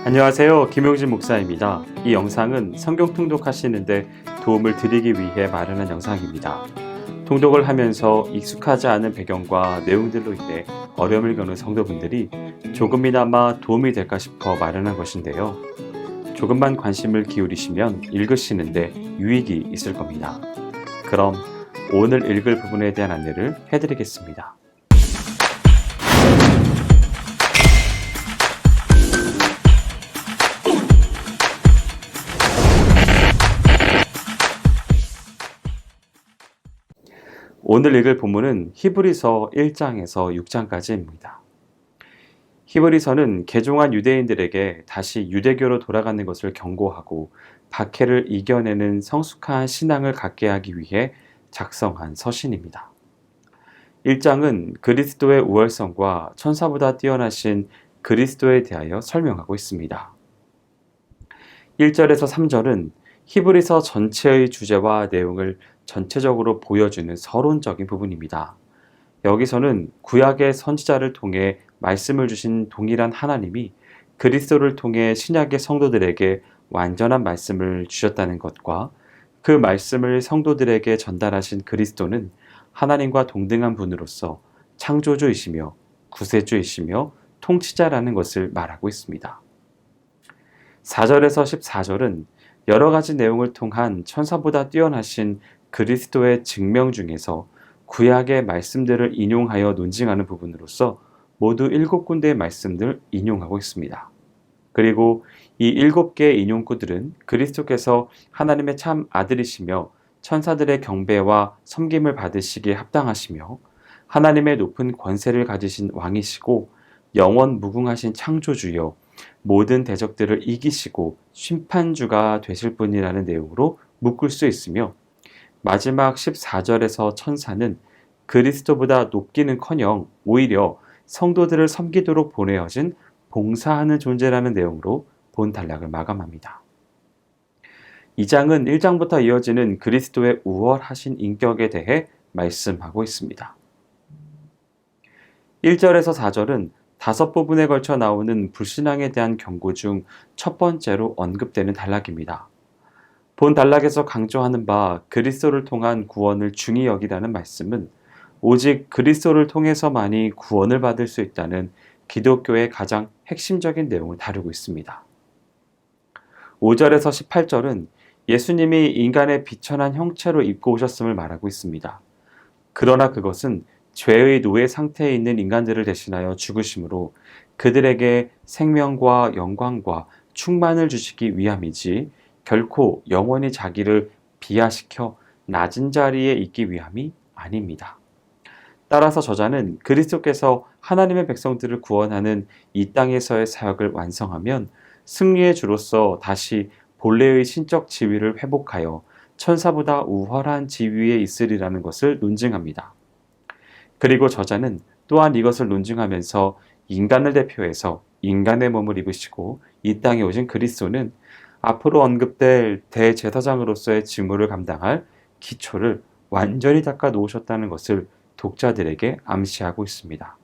안녕하세요. 김용진 목사입니다. 이 영상은 성경 통독하시는데 도움을 드리기 위해 마련한 영상입니다. 통독을 하면서 익숙하지 않은 배경과 내용들로 인해 어려움을 겪는 성도분들이 조금이나마 도움이 될까 싶어 마련한 것인데요. 조금만 관심을 기울이시면 읽으시는데 유익이 있을 겁니다. 그럼 오늘 읽을 부분에 대한 안내를 해드리겠습니다. 오늘 읽을 본문은 히브리서 1장에서 6장까지입니다. 히브리서는 개종한 유대인들에게 다시 유대교로 돌아가는 것을 경고하고 박해를 이겨내는 성숙한 신앙을 갖게 하기 위해 작성한 서신입니다. 1장은 그리스도의 우월성과 천사보다 뛰어나신 그리스도에 대하여 설명하고 있습니다. 1절에서 3절은 히브리서 전체의 주제와 내용을 전체적으로 보여주는 서론적인 부분입니다. 여기서는 구약의 선지자를 통해 말씀을 주신 동일한 하나님이 그리스도를 통해 신약의 성도들에게 완전한 말씀을 주셨다는 것과 그 말씀을 성도들에게 전달하신 그리스도는 하나님과 동등한 분으로서 창조주이시며 구세주이시며 통치자라는 것을 말하고 있습니다. 4절에서 14절은 여러 가지 내용을 통한 천사보다 뛰어나신 그리스도의 증명 중에서 구약의 말씀들을 인용하여 논증하는 부분으로서 모두 7군데의 말씀들을 인용하고 있습니다. 그리고 이 7개의 인용구들은 그리스도께서 하나님의 참 아들이시며 천사들의 경배와 섬김을 받으시기에 합당하시며 하나님의 높은 권세를 가지신 왕이시고 영원 무궁하신 창조주여 모든 대적들을 이기시고 심판주가 되실 분이라는 내용으로 묶을 수 있으며 마지막 14절에서 천사는 그리스도보다 높기는커녕 오히려 성도들을 섬기도록 보내어진 봉사하는 존재라는 내용으로 본 단락을 마감합니다. 2장은 1장부터 이어지는 그리스도의 우월하신 인격에 대해 말씀하고 있습니다. 1절에서 4절은 5부분에 걸쳐 나오는 불신앙에 대한 경고 중 첫 번째로 언급되는 단락입니다. 본 단락에서 강조하는 바 그리스도를 통한 구원을 중히 여기라는 말씀은 오직 그리스도를 통해서만이 구원을 받을 수 있다는 기독교의 가장 핵심적인 내용을 다루고 있습니다. 5절에서 18절은 예수님이 인간의 비천한 형체로 입고 오셨음을 말하고 있습니다. 그러나 그것은 죄의 노예 상태에 있는 인간들을 대신하여 죽으심으로 그들에게 생명과 영광과 충만을 주시기 위함이지 결코 영원히 자기를 비하시켜 낮은 자리에 있기 위함이 아닙니다. 따라서 저자는 그리스도께서 하나님의 백성들을 구원하는 이 땅에서의 사역을 완성하면 승리의 주로서 다시 본래의 신적 지위를 회복하여 천사보다 우월한 지위에 있으리라는 것을 논증합니다. 그리고 저자는 또한 이것을 논증하면서 인간을 대표해서 인간의 몸을 입으시고 이 땅에 오신 그리스도는 앞으로 언급될 대제사장으로서의 직무를 감당할 기초를 완전히 닦아 놓으셨다는 것을 독자들에게 암시하고 있습니다.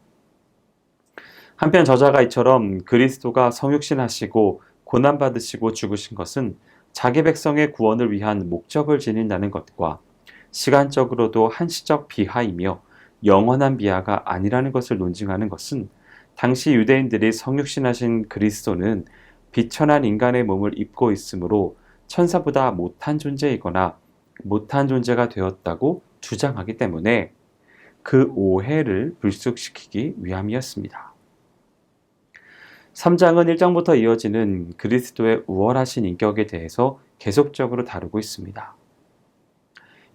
한편 저자가 이처럼 그리스도가 성육신하시고 고난받으시고 죽으신 것은 자기 백성의 구원을 위한 목적을 지닌다는 것과 시간적으로도 한시적 비하이며 영원한 비하가 아니라는 것을 논증하는 것은 당시 유대인들이 성육신하신 그리스도는 비천한 인간의 몸을 입고 있으므로 천사보다 못한 존재이거나 못한 존재가 되었다고 주장하기 때문에 그 오해를 불쑥시키기 위함이었습니다. 3장은 1장부터 이어지는 그리스도의 우월하신 인격에 대해서 계속적으로 다루고 있습니다.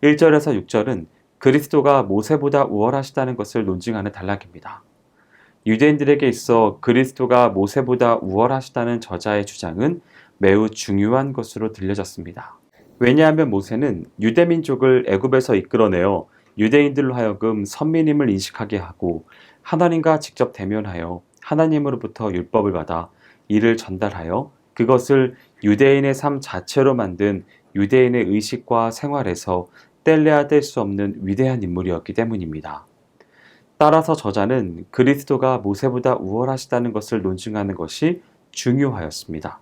1절에서 6절은 그리스도가 모세보다 우월하시다는 것을 논증하는 단락입니다. 유대인들에게 있어 그리스도가 모세보다 우월하시다는 저자의 주장은 매우 중요한 것으로 들려졌습니다. 왜냐하면 모세는 유대민족을 애굽에서 이끌어내어 유대인들로 하여금 선민임을 인식하게 하고 하나님과 직접 대면하여 하나님으로부터 율법을 받아 이를 전달하여 그것을 유대인의 삶 자체로 만든 유대인의 의식과 생활에서 뗄래야 뗄 수 없는 위대한 인물이었기 때문입니다. 따라서 저자는 그리스도가 모세보다 우월하시다는 것을 논증하는 것이 중요하였습니다.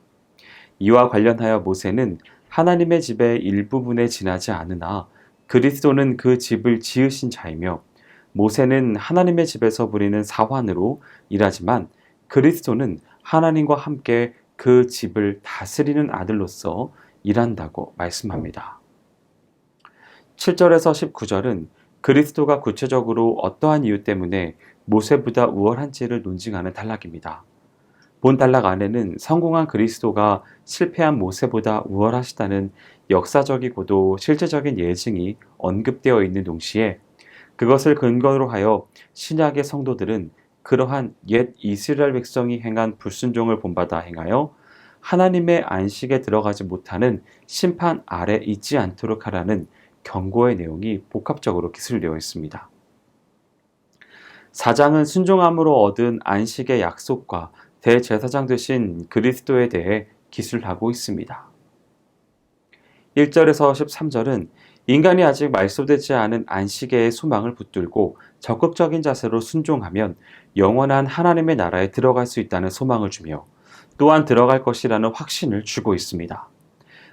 이와 관련하여 모세는 하나님의 집의 일부분에 지나지 않으나 그리스도는 그 집을 지으신 자이며 모세는 하나님의 집에서 부리는 사환으로 일하지만 그리스도는 하나님과 함께 그 집을 다스리는 아들로서 일한다고 말씀합니다. 7절에서 19절은 그리스도가 구체적으로 어떠한 이유 때문에 모세보다 우월한지를 논증하는 단락입니다. 본 단락 안에는 성공한 그리스도가 실패한 모세보다 우월하시다는 역사적이고도 실제적인 예증이 언급되어 있는 동시에 그것을 근거로 하여 신약의 성도들은 그러한 옛 이스라엘 백성이 행한 불순종을 본받아 행하여 하나님의 안식에 들어가지 못하는 심판 아래 있지 않도록 하라는 경고의 내용이 복합적으로 기술되어 있습니다. 4장은 순종함으로 얻은 안식의 약속과 대제사장 되신 그리스도에 대해 기술하고 있습니다. 1절에서 13절은 인간이 아직 말소되지 않은 안식의 소망을 붙들고 적극적인 자세로 순종하면 영원한 하나님의 나라에 들어갈 수 있다는 소망을 주며 또한 들어갈 것이라는 확신을 주고 있습니다.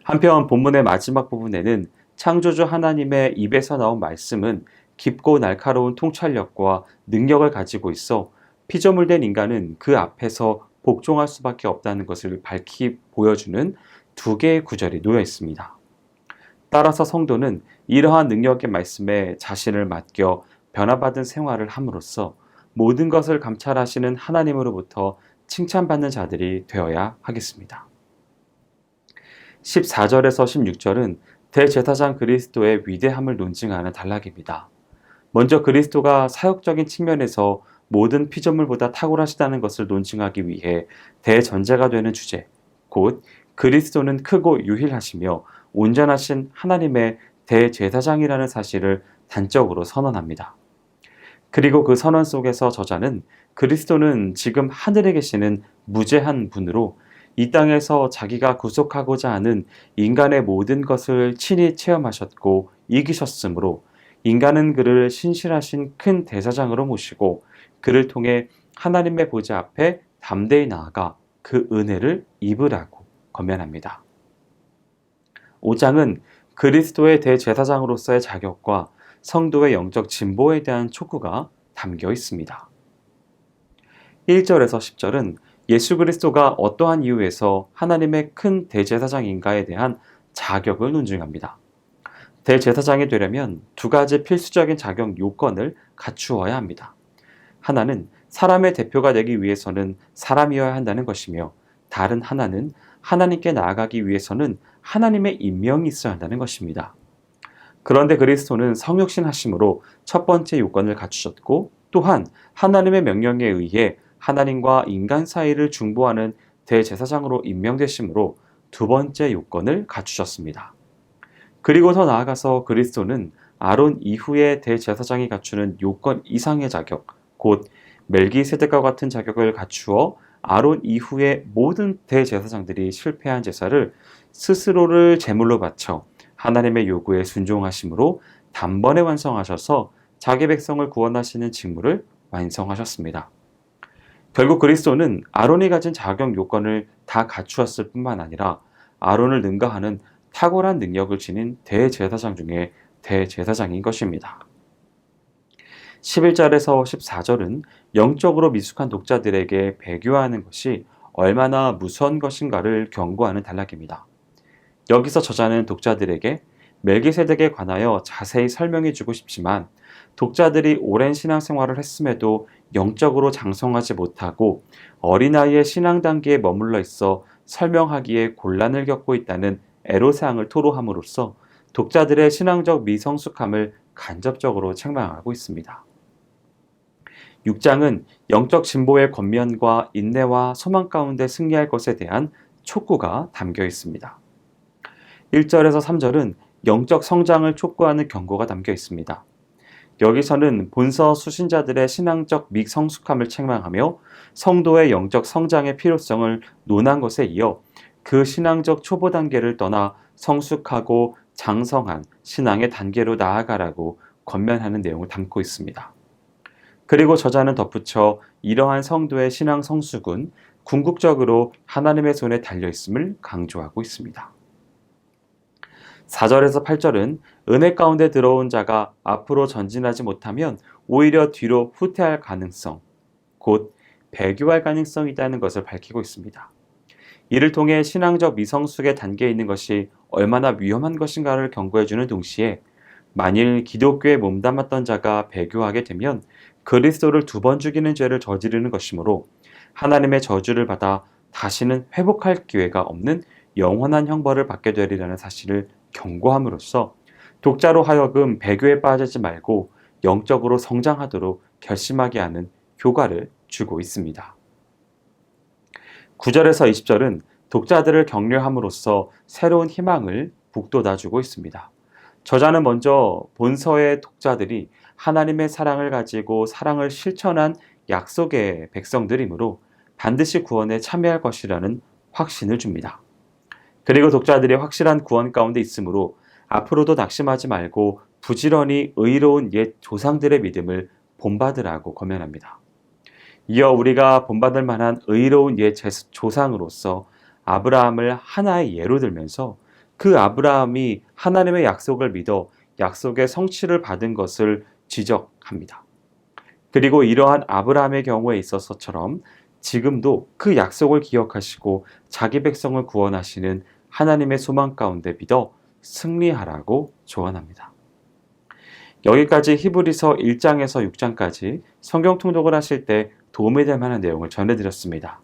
한편 본문의 마지막 부분에는 창조주 하나님의 입에서 나온 말씀은 깊고 날카로운 통찰력과 능력을 가지고 있어 피조물된 인간은 그 앞에서 복종할 수밖에 없다는 것을 밝히 보여주는 두 개의 구절이 놓여 있습니다. 따라서 성도는 이러한 능력의 말씀에 자신을 맡겨 변화받은 생활을 함으로써 모든 것을 감찰하시는 하나님으로부터 칭찬받는 자들이 되어야 하겠습니다. 14절에서 16절은 대제사장 그리스도의 위대함을 논증하는 단락입니다. 먼저 그리스도가 사역적인 측면에서 모든 피조물보다 탁월하시다는 것을 논증하기 위해 대전제가 되는 주제, 곧 그리스도는 크고 유일하시며 온전하신 하나님의 대제사장이라는 사실을 단적으로 선언합니다. 그리고 그 선언 속에서 저자는 그리스도는 지금 하늘에 계시는 무죄한 분으로 이 땅에서 자기가 구속하고자 하는 인간의 모든 것을 친히 체험하셨고 이기셨으므로 인간은 그를 신실하신 큰 대사장으로 모시고 그를 통해 하나님의 보좌 앞에 담대히 나아가 그 은혜를 입으라고 권면합니다. 5장은 그리스도의 대제사장으로서의 자격과 성도의 영적 진보에 대한 촉구가 담겨 있습니다. 1절에서 10절은 예수 그리스도가 어떠한 이유에서 하나님의 큰 대제사장인가에 대한 자격을 논증합니다. 대제사장이 되려면 두 가지 필수적인 자격 요건을 갖추어야 합니다. 하나는 사람의 대표가 되기 위해서는 사람이어야 한다는 것이며 다른 하나는 하나님께 나아가기 위해서는 하나님의 임명이 있어야 한다는 것입니다. 그런데 그리스도는 성육신하심으로 첫 번째 요건을 갖추셨고 또한 하나님의 명령에 의해 하나님과 인간 사이를 중보하는 대제사장으로 임명되심으로 두 번째 요건을 갖추셨습니다. 그리고 더 나아가서 그리스도는 아론 이후의 대제사장이 갖추는 요건 이상의 자격, 곧 멜기세덱과 같은 자격을 갖추어 아론 이후의 모든 대제사장들이 실패한 제사를 스스로를 제물로 바쳐 하나님의 요구에 순종하심으로 단번에 완성하셔서 자기 백성을 구원하시는 직무를 완성하셨습니다. 결국 그리스도는 아론이 가진 자격 요건을 다 갖추었을 뿐만 아니라 아론을 능가하는 탁월한 능력을 지닌 대제사장 중에 대제사장인 것입니다. 11절에서 14절은 영적으로 미숙한 독자들에게 배교하는 것이 얼마나 무서운 것인가를 경고하는 단락입니다. 여기서 저자는 독자들에게 멜기세덱에 관하여 자세히 설명해 주고 싶지만 독자들이 오랜 신앙생활을 했음에도 영적으로 장성하지 못하고 어린아이의 신앙 단계에 머물러 있어 설명하기에 곤란을 겪고 있다는 애로사항을 토로함으로써 독자들의 신앙적 미성숙함을 간접적으로 책망하고 있습니다. 6장은 영적 진보의 권면과 인내와 소망 가운데 승리할 것에 대한 촉구가 담겨 있습니다. 1절에서 3절은 영적 성장을 촉구하는 경고가 담겨 있습니다. 여기서는 본서 수신자들의 신앙적 미성숙함을 책망하며 성도의 영적 성장의 필요성을 논한 것에 이어 그 신앙적 초보 단계를 떠나 성숙하고 장성한 신앙의 단계로 나아가라고 권면하는 내용을 담고 있습니다. 그리고 저자는 덧붙여 이러한 성도의 신앙 성숙은 궁극적으로 하나님의 손에 달려 있음을 강조하고 있습니다. 4절에서 8절은 은혜 가운데 들어온 자가 앞으로 전진하지 못하면 오히려 뒤로 후퇴할 가능성, 곧 배교할 가능성이 있다는 것을 밝히고 있습니다. 이를 통해 신앙적 미성숙의 단계에 있는 것이 얼마나 위험한 것인가를 경고해주는 동시에 만일 기독교에 몸담았던 자가 배교하게 되면 그리스도를 2번 죽이는 죄를 저지르는 것이므로 하나님의 저주를 받아 다시는 회복할 기회가 없는 영원한 형벌을 받게 되리라는 사실을 경고함으로써 독자로 하여금 배교에 빠지지 말고 영적으로 성장하도록 결심하게 하는 효과를 주고 있습니다. 9절에서 20절은 독자들을 격려함으로써 새로운 희망을 북돋아주고 있습니다. 저자는 먼저 본서의 독자들이 하나님의 사랑을 가지고 사랑을 실천한 약속의 백성들이므로 반드시 구원에 참여할 것이라는 확신을 줍니다. 그리고 독자들이 확실한 구원 가운데 있으므로 앞으로도 낙심하지 말고 부지런히 의로운 옛 조상들의 믿음을 본받으라고 권면합니다. 이어 우리가 본받을 만한 의로운 옛 조상으로서 아브라함을 하나의 예로 들면서 그 아브라함이 하나님의 약속을 믿어 약속의 성취를 받은 것을 지적합니다. 그리고 이러한 아브라함의 경우에 있어서처럼 지금도 그 약속을 기억하시고 자기 백성을 구원하시는 하나님의 소망 가운데 믿어 승리하라고 조언합니다. 여기까지 히브리서 1장에서 6장까지 성경 통독을 하실 때 도움이 될 만한 내용을 전해드렸습니다.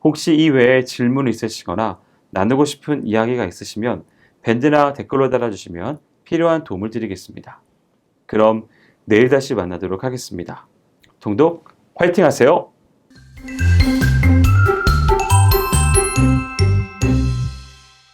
혹시 이 외에 질문 있으시거나 나누고 싶은 이야기가 있으시면 밴드나 댓글로 달아주시면 필요한 도움을 드리겠습니다. 그럼 내일 다시 만나도록 하겠습니다. 통독 화이팅 하세요!